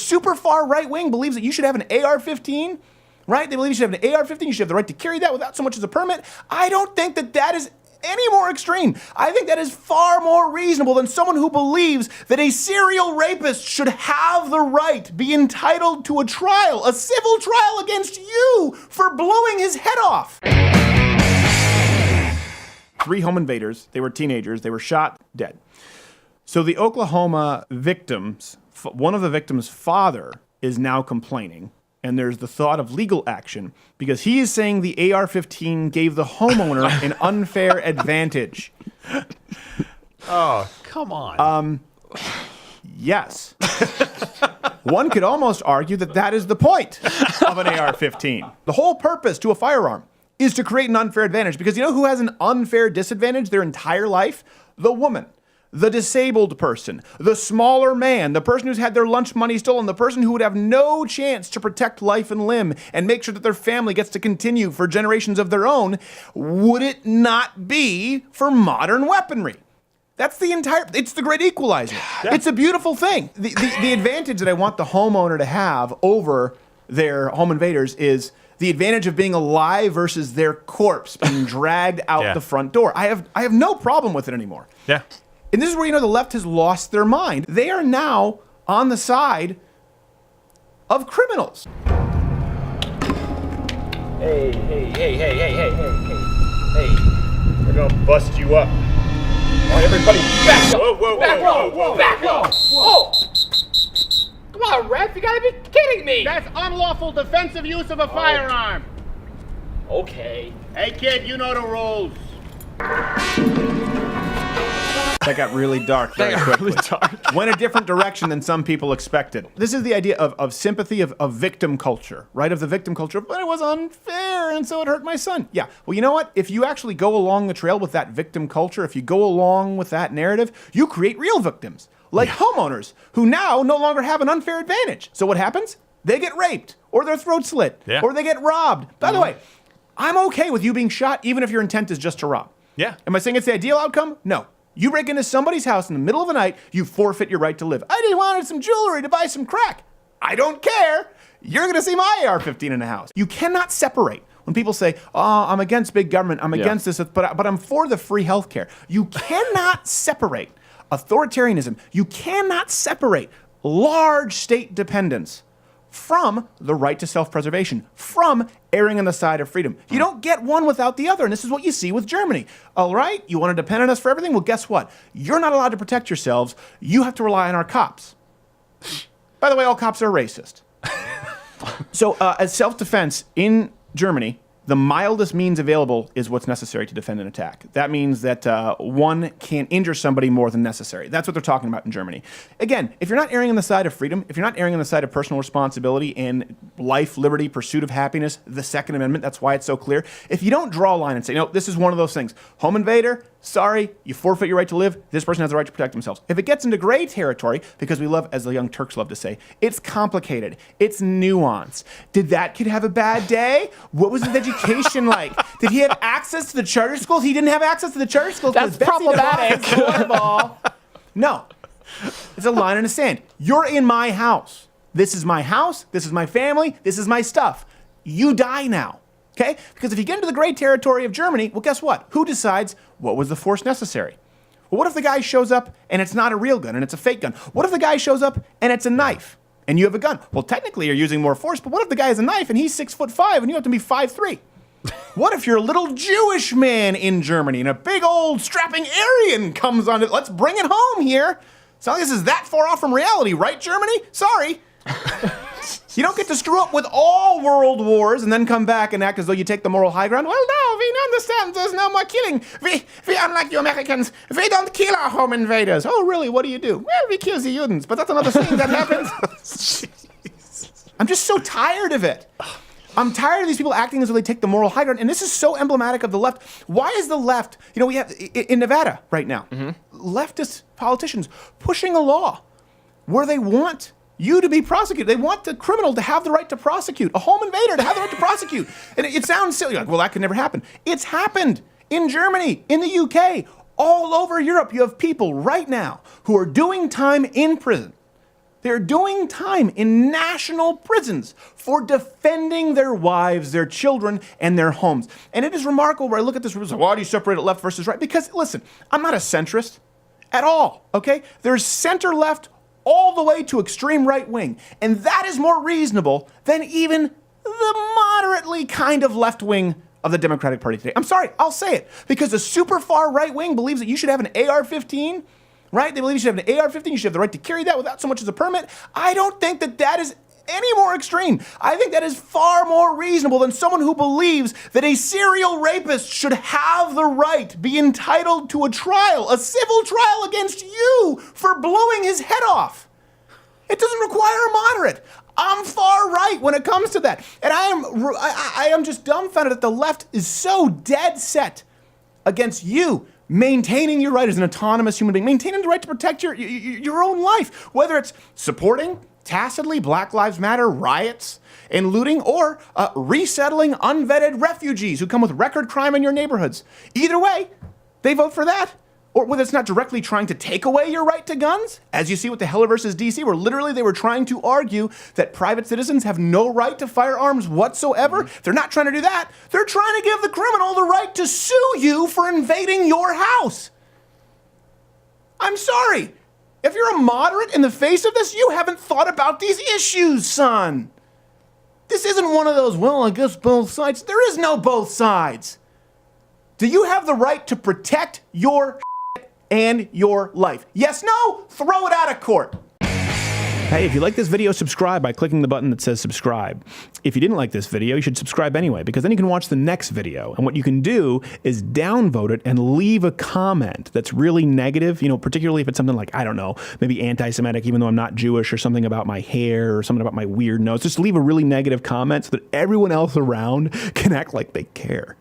super far right wing believes that you should have an AR-15, right? They believe you should have an AR-15. You should have the right to carry that without so much as a permit. I don't think that is any more extreme. I think that is far more reasonable than someone who believes that a serial rapist should have the right, be entitled to a trial, a civil trial against you for blowing his head off. 3 home invaders, they were teenagers, they were shot, dead. So the Oklahoma victims, one of the victims' father is now complaining, and there's the thought of legal action because he is saying the AR-15 gave the homeowner an unfair advantage. Oh, come on. Yes. One could almost argue that is the point of an AR-15. The whole purpose to a firearm is to create an unfair advantage because you know who has an unfair disadvantage their entire life? The woman. The disabled person, the smaller man, the person who's had their lunch money stolen, the person who would have no chance to protect life and limb and make sure that their family gets to continue for generations of their own, would it not be for modern weaponry? That's it's the great equalizer. Yeah. It's a beautiful thing. The advantage that I want the homeowner to have over their home invaders is the advantage of being alive versus their corpse being dragged out the front door. I have no problem with it anymore. Yeah. And this is where, the left has lost their mind. They are now on the side of criminals. Hey. We're gonna bust you up. All right, everybody, back up. Whoa. Back up. Whoa. Come on, Ref, you gotta be kidding me. That's unlawful defensive use of a firearm. Okay. Hey, kid, you know the rules. That got really dark very quickly. Went a different direction than some people expected. This is the idea of sympathy, of victim culture, right? Of the victim culture, but it was unfair, and so it hurt my son. Yeah, well, you know what? If you actually go along the trail with that victim culture, if you go along with that narrative, you create real victims, like homeowners, who now no longer have an unfair advantage. So what happens? They get raped, or their throat slit, or they get robbed. By the way, I'm okay with you being shot, even if your intent is just to rob. Yeah. Am I saying it's the ideal outcome? No. You break into somebody's house in the middle of the night, you forfeit your right to live. I just wanted some jewelry to buy some crack. I don't care. You're going to see my AR-15 in the house. You cannot separate. When people say, I'm against big government, I'm against this, but I'm for the free healthcare. You cannot separate authoritarianism. You cannot separate large state dependence from the right to self-preservation, from erring on the side of freedom. You don't get one without the other, and this is what you see with Germany. All right, you want to depend on us for everything? Well, guess what? You're not allowed to protect yourselves. You have to rely on our cops. By the way, all cops are racist. So as self-defense in Germany, the mildest means available is what's necessary to defend an attack. That means that one can't injure somebody more than necessary. That's what they're talking about in Germany. Again, if you're not erring on the side of freedom, if you're not erring on the side of personal responsibility and life, liberty, pursuit of happiness, the Second Amendment, that's why it's so clear. If you don't draw a line and say, no, this is one of those things. Home invader, sorry, you forfeit your right to live. This person has the right to protect themselves. If it gets into gray territory, because we love, as the young Turks love to say, it's complicated. It's nuanced. Did that kid have a bad day? What was his education like? Did he have access to the charter schools? He didn't have access to the charter schools. That's problematic. No. It's a line in the sand. You're in my house. This is my house. This is my family. This is my stuff. You die now. Okay? Because if you get into the gray territory of Germany, well, guess what? Who decides what was the force necessary? Well, what if the guy shows up and it's not a real gun and it's a fake gun? What if the guy shows up and it's a knife and you have a gun? Well, technically you're using more force, but what if the guy has a knife and he's 6'5" and you have to be 5'3"? What if you're a little Jewish man in Germany and a big old strapping Aryan comes on it? Let's bring it home here. It's not like this is that far off from reality, right, Germany? Sorry. You don't get to screw up with all world wars and then come back and act as though you take the moral high ground. Well, no, we understand there's no more killing. We unlike you Americans, we don't kill our home invaders. Oh, really? What do you do? Well, we kill the Judens, but that's another thing that happens. I'm just so tired of it. I'm tired of these people acting as though they take the moral high ground, and this is so emblematic of the left. Why is the left, we have, in Nevada right now, leftist politicians pushing a law where they want you to be prosecuted. They want the criminal to have the right to prosecute, a home invader to have the right to prosecute. And it sounds silly, like, well, that could never happen. It's happened in Germany, in the UK, all over Europe. You have people right now who are doing time in prison. They're doing time in national prisons for defending their wives, their children, and their homes. And it is remarkable where I look at this, why do you separate it left versus right? Because, listen, I'm not a centrist at all, okay? There's center left all the way to extreme right wing. And that is more reasonable than even the moderately kind of left wing of the Democratic Party today. I'm sorry, I'll say it. Because the super far right wing believes that you should have an AR-15, right? They believe you should have an AR-15, you should have the right to carry that without so much as a permit. I don't think that that is any more extreme. I think that is far more reasonable than someone who believes that a serial rapist should have the right, be entitled to a trial, a civil trial against you for blowing his head off. It doesn't require a moderate. I'm far right when it comes to that. And I am just dumbfounded that the left is so dead set against you maintaining your right as an autonomous human being, maintaining the right to protect your own life, whether it's supporting tacitly Black Lives Matter riots and looting, or resettling unvetted refugees who come with record crime in your neighborhoods. Either way, they vote for that. Or whether it's not directly trying to take away your right to guns, as you see with the Heller versus DC, where literally they were trying to argue that private citizens have no right to firearms whatsoever. They're not trying to do that. They're trying to give the criminal the right to sue you for invading your house. I'm sorry. If you're a moderate in the face of this, you haven't thought about these issues, son. This isn't one of those, well, I guess both sides. There is no both sides. Do you have the right to protect your and your life? Yes, no? Throw it out of court. Hey, if you like this video, subscribe by clicking the button that says subscribe. If you didn't like this video, you should subscribe anyway, because then you can watch the next video. And what you can do is downvote it and leave a comment that's really negative, particularly if it's something like, I don't know, maybe anti-Semitic, even though I'm not Jewish, or something about my hair, or something about my weird nose. Just leave a really negative comment so that everyone else around can act like they care.